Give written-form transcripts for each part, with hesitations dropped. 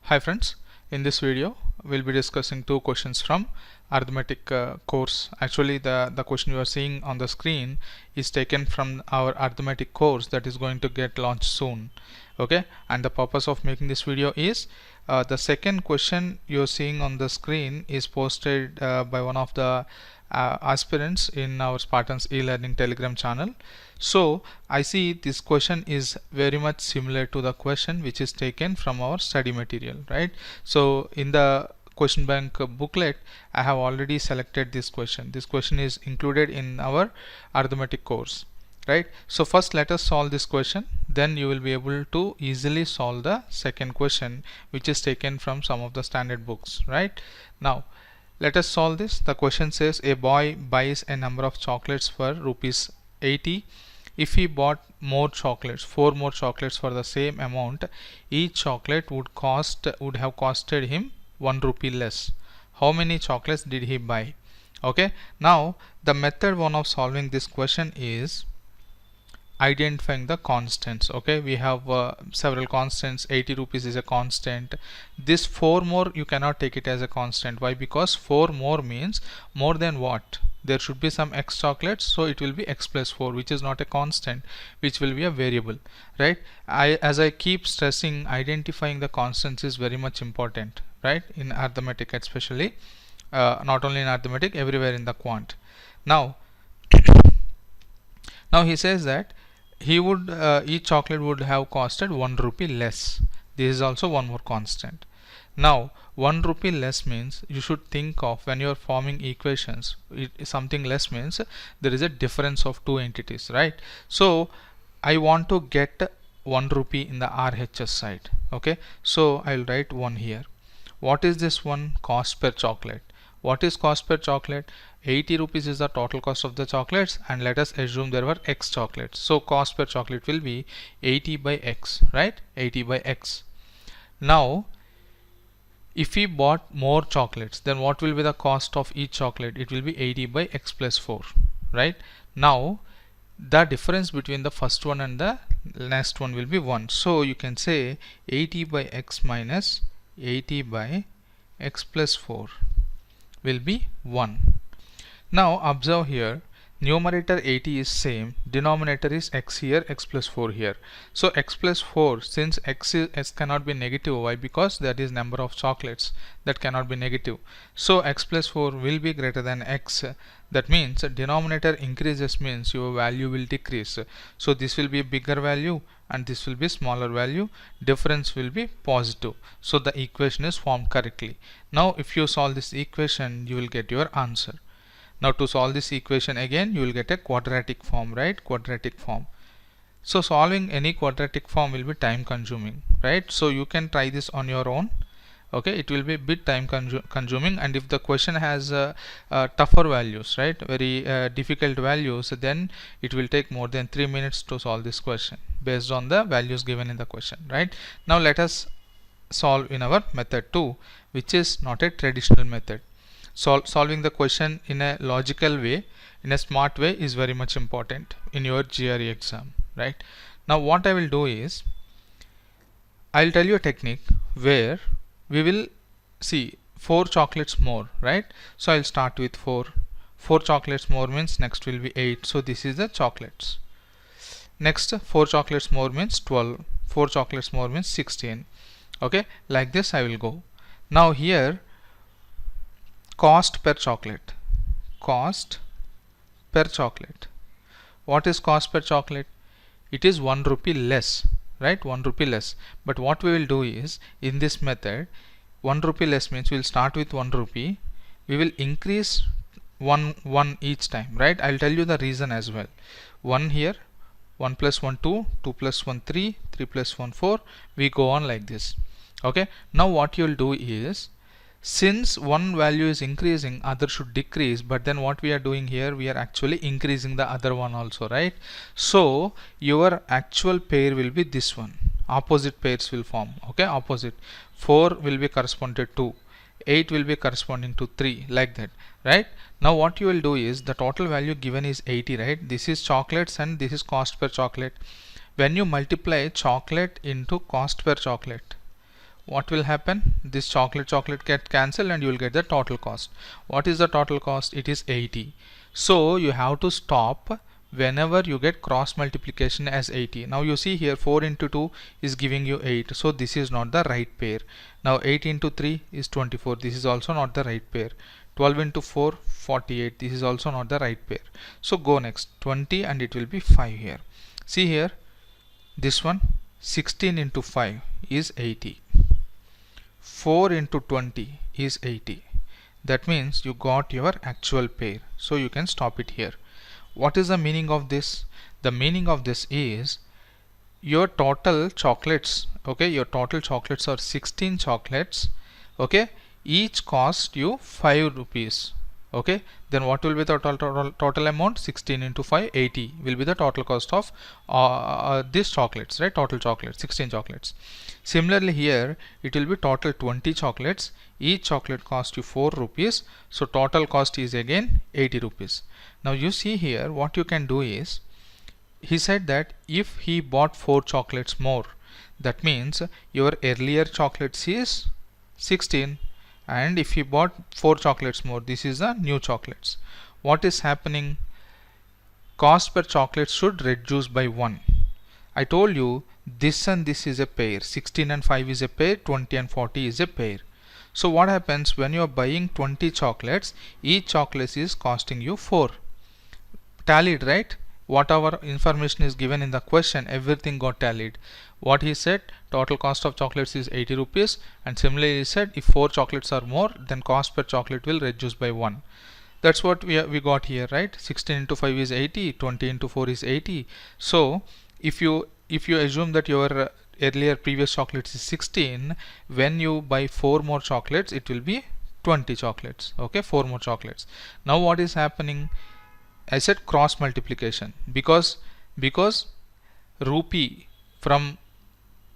Hi friends, in this video we'll be discussing two questions from arithmetic course. Actually the question you are seeing on the screen is taken from our arithmetic course that is going to get launched soon. Okay, and the purpose of making this video is the second question you're seeing on the screen is posted by one of the aspirants in our Spartans e-learning Telegram channel. So I see this question is very much similar to the question which is taken from our study material, right? So in the question bank booklet I have already selected this question. This question is included in our arithmetic course, right? So first let us solve this question, then you will be able to easily solve the second question which is taken from some of the standard books, right? Now let us solve this. The question says a boy buys a number of chocolates for rupees 80. If he bought more chocolates, 4 more chocolates for the same amount, each chocolate would have costed him 1 rupee less. How many chocolates did he buy? Okay, now the method one of solving this question is identifying the constants. Okay, we have several constants. 80 rupees is a constant. This 4 more you cannot take it as a constant. Why? Because 4 more means more than what? There should be some x chocolates, so it will be x plus 4, which is not a constant, which will be a variable, right? As I keep stressing, identifying the constants is very much important, right? In arithmetic especially, not only in arithmetic, everywhere in the quant. Now he says that he would each chocolate would have costed 1 rupee less. This is also one more constant. Now 1 rupee less means you should think of when you are forming equations, something less means there is a difference of two entities, right? So I want to get 1 rupee in the RHS side. Okay, so I'll write 1 here. What is this one? Cost per chocolate. What is cost per chocolate? 80 rupees is the total cost of the chocolates, and let us assume there were x chocolates. So cost per chocolate will be 80 by x, right? 80 by x. Now if we bought more chocolates, then what will be the cost of each chocolate? It will be 80 by x plus 4, right? Now the difference between the first one and the next one will be 1. So you can say 80 by x minus 80 by x plus 4 will be 1. Now observe here, numerator 80 is same, denominator is x here, x plus 4 here. So x plus 4, since x cannot be negative. Why? Because that is number of chocolates, that cannot be negative. So x plus 4 will be greater than x. That means denominator increases means your value will decrease. So this will be a bigger value and this will be smaller value. Difference will be positive. So the equation is formed correctly. Now if you solve this equation, you will get your answer. Now to solve this equation again, you will get a quadratic form, right? Quadratic form. So solving any quadratic form will be time consuming, right? So you can try this on your own. Okay, it will be a bit time consuming, and if the question has tougher values, right, very difficult values, then it will take more than 3 minutes to solve this question based on the values given in the question, right? Now let us solve in our method 2, which is not a traditional method. Solving the question in a logical way, in a smart way, is very much important in your GRE exam, right? Now what I will do is, I'll tell you a technique where we will see 4 chocolates more, right? So I'll start with 4. 4 chocolates more means next will be 8. So this is the chocolates. Next 4 chocolates more means 12. 4 chocolates more means 16. Okay, like this I will go. Now here, cost per chocolate. Cost per chocolate. What is cost per chocolate? It is 1 rupee less, right? 1 rupee less. But what we will do is, in this method, 1 rupee less means we will start with 1 rupee. We will increase 1 each time, right? I'll tell you the reason as well. 1 here, 1 plus 1 2, 2 plus 1 3, 3 plus 1 4. We go on like this. Okay. Now what you will do is, since one value is increasing, other should decrease, but then what we are doing here, we are actually increasing the other one also, right? So your actual pair will be this one. Opposite pairs will form. Okay, opposite. 4 will be corresponded to 8 will be corresponding to 3, like that, right? Now what you will do is, the total value given is 80, right? This is chocolates and this is cost per chocolate. When you multiply chocolate into cost per chocolate, what will happen? This chocolate get cancelled and you will get the total cost. What is the total cost? It is 80. So you have to stop whenever you get cross multiplication as 80. Now you see here 4 into 2 is giving you 8. So this is not the right pair. Now 8 into 3 is 24. This is also not the right pair. 12 into 4, 48. This is also not the right pair. So go next. 20 and it will be 5 here. See here, this one 16 into 5 is 80. 4 into 20 is 80. That means you got your actual pair. So you can stop it here. What is the meaning of this? The meaning of this is your total chocolates, okay, your total chocolates are 16 chocolates, okay, each cost you 5 rupees. Okay, then what will be the total amount? 16 into 5, 80 will be the total cost of these chocolates, right? Total chocolates, 16 chocolates. Similarly here it will be total 20 chocolates, each chocolate cost you 4 rupees, so total cost is again 80 rupees. Now you see here what you can do is, he said that if he bought 4 chocolates more, that means your earlier chocolates is 16, and if he bought 4 chocolates more, this is the new chocolates. What is happening? Cost per chocolate should reduce by 1. I told you this and this is a pair, 16 and 5 is a pair, 20 and 40 is a pair. So what happens when you are buying 20 chocolates, each chocolate is costing you 4. Tallied, right? Whatever information is given in the question, everything got tallied. What he said, total cost of chocolates is 80 rupees, and similarly he said if 4 chocolates are more, then cost per chocolate will reduce by 1. That's what we got here, right? 16 into 5 is 80, 20 into 4 is 80. So if you assume that your earlier previous chocolates is 16, when you buy 4 more chocolates, it will be 20 chocolates. Okay, 4 more chocolates. Now what is happening? I said cross multiplication because rupee, from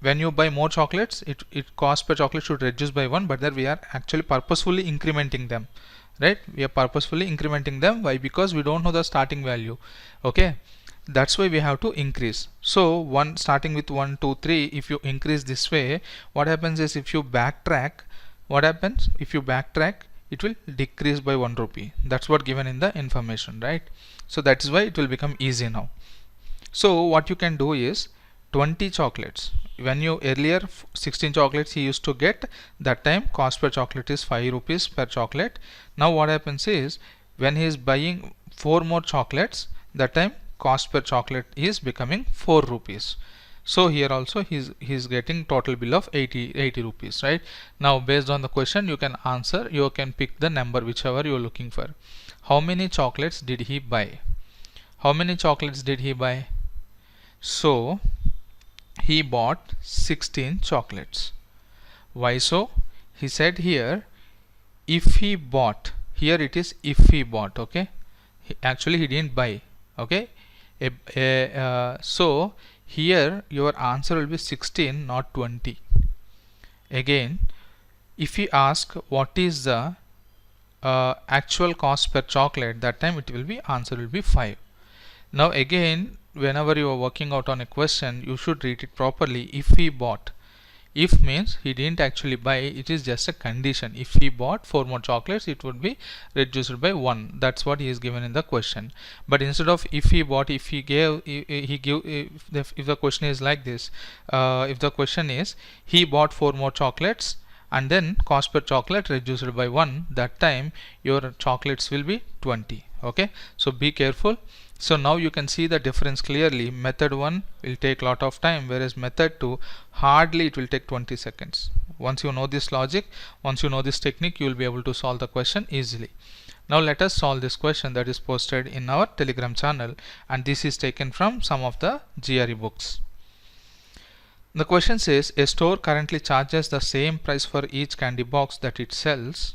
when you buy more chocolates, it cost per chocolate should reduce by 1, but there we are actually purposefully incrementing them, right? We are purposefully incrementing them. Why? Because we don't know the starting value. Okay, that's why we have to increase. So one starting with 1, 2, 3, if you increase this way, what happens is if you backtrack, what happens? If you backtrack, it will decrease by 1 rupee. That's what given in the information, right? So that is why it will become easy now. So what you can do is 20 chocolates. When you earlier 16 chocolates he used to get, that time cost per chocolate is 5 rupees per chocolate. Now what happens is when he is buying 4 more chocolates, that time cost per chocolate is becoming 4 rupees. So here also he's getting total bill of 80 rupees, right? Now based on the question you can answer, you can pick the number whichever you are looking for. How many chocolates did he buy? How many chocolates did he buy? So he bought 16 chocolates. Why so? He said here if he bought, here it is if he bought, okay? Actually he didn't buy, okay? So here your answer will be 16, not 20. Again, if he ask what is the actual cost per chocolate, that time it will be answer will be 5. Now again, whenever you are working out on a question, you should read it properly. If he bought, if means he didn't actually buy, it is just a condition. If he bought 4 more chocolates, it would be reduced by 1. That's what he is given in the question. But instead of if he bought, if he gave, if the question is like this, if the question is he bought 4 more chocolates and then cost per chocolate reduced by 1, that time your chocolates will be 20. Okay, so be careful. So now you can see the difference clearly. Method 1 will take a lot of time, whereas method 2 hardly it will take 20 seconds. Once you know this logic, once you know this technique, you will be able to solve the question easily. Now let us solve this question that is posted in our Telegram channel, and this is taken from some of the GRE books. The question says a store currently charges the same price for each candy box that it sells.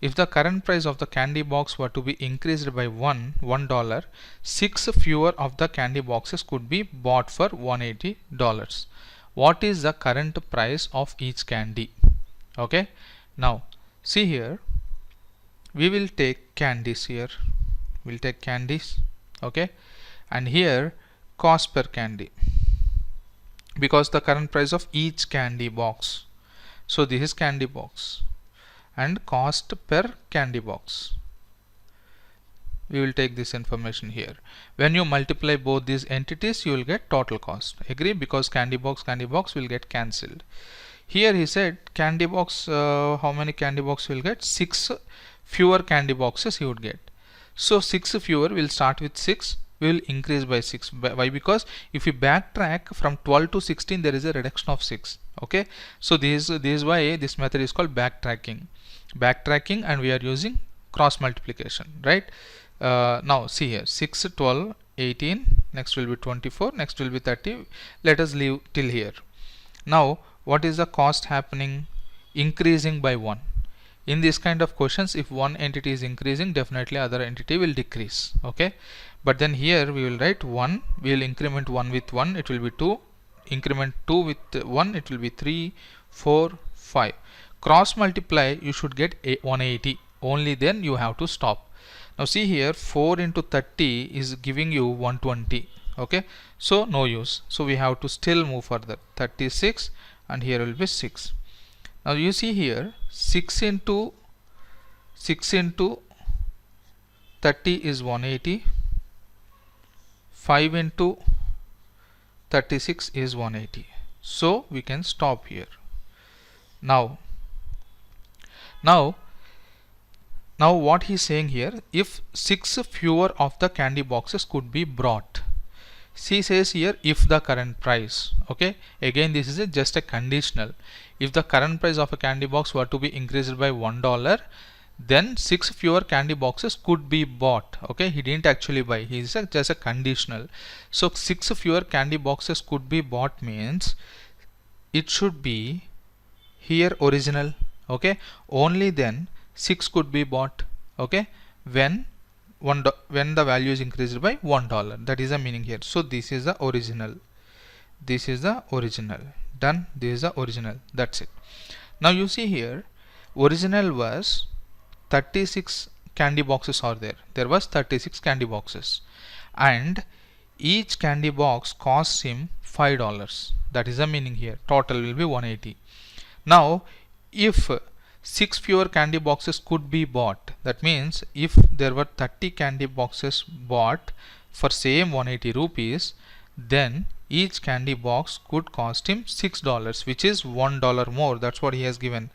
If the current price of the candy box were to be increased by $1, 6 fewer of the candy boxes could be bought for $180. What is the current price of each candy? Okay, now see here, we will take candies here. We'll take candies, okay, and here cost per candy, because the current price of each candy box. So this is candy box, and cost per candy box. We will take this information here. When you multiply both these entities, you will get total cost. Agree? Because candy box will get cancelled. Here he said candy box, how many candy box will get? 6 fewer candy boxes he would get. So 6 fewer, will start with 6, we will increase by 6. Why? Because if we backtrack from 12 to 16, there is a reduction of 6. Okay, so this is why this method is called backtracking, and we are using cross multiplication, right? Now see here, 6, 12, 18, next will be 24, next will be 30. Let us leave till here. Now what is the cost happening? Increasing by 1. In this kind of questions, if one entity is increasing, definitely other entity will decrease. Okay, but then here we will write 1, we will increment 1 with 1, it will be 2, increment 2 with 1, it will be 3, 4, 5. Cross multiply, you should get 180, only then you have to stop. Now see here, 4 into 30 is giving you 120. Okay, so no use, so we have to still move further. 36, and here will be 6. Now you see here, 6 into 30 is 180, 5 into 36 is 180. So we can stop here. Now what he is saying here, if 6 fewer of the candy boxes could be brought. He says here, if the current price. Okay, again this is just a conditional. If the current price of a candy box were to be increased by $1, then 6 fewer candy boxes could be bought. Okay, he didn't actually buy, he is just a conditional. So 6 fewer candy boxes could be bought means it should be here original. Okay, only then 6 could be bought. Okay, when the value is increased by $1, that is the meaning here. So this is the original, this is the original, done. This is the original, that's it. Now you see here, original was 36 candy boxes are there was 36 candy boxes, and each candy box costs him $5. That is the meaning here. Total will be 180. Now if 6 fewer candy boxes could be bought, that means if there were 30 candy boxes bought for same 180 rupees, then each candy box could cost him $6, which is $1 more. That's what he has given.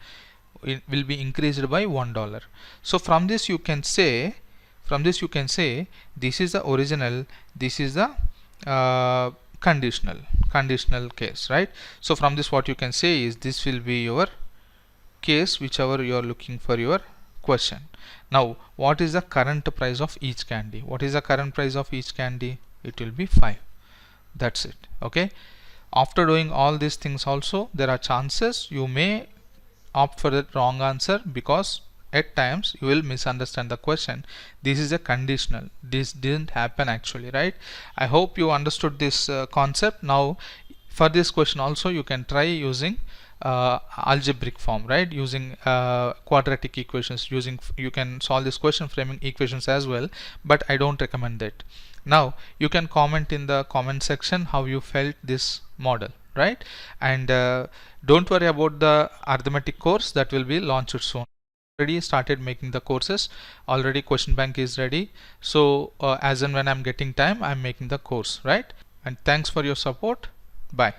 It will be increased by $1. So from this you can say, this is the original, this is the conditional case, right? So from this what you can say is, this will be your case whichever you are looking for your question. Now what is the current price of each candy? What is the current price of each candy? It will be 5. That's it. Okay, after doing all these things also, there are chances you may opt for the wrong answer, because at times you will misunderstand the question. This is a conditional, this didn't happen actually, right? I hope you understood this concept. Now for this question also you can try using algebraic form, right? Using quadratic equations, you can solve this question framing equations as well, but I don't recommend that. Now you can comment in the comment section how you felt this model, right? And don't worry about the arithmetic course that will be launched soon. Already started making the courses, already question bank is ready, so as and when I'm getting time, I'm making the course, right? And thanks for your support. Bye.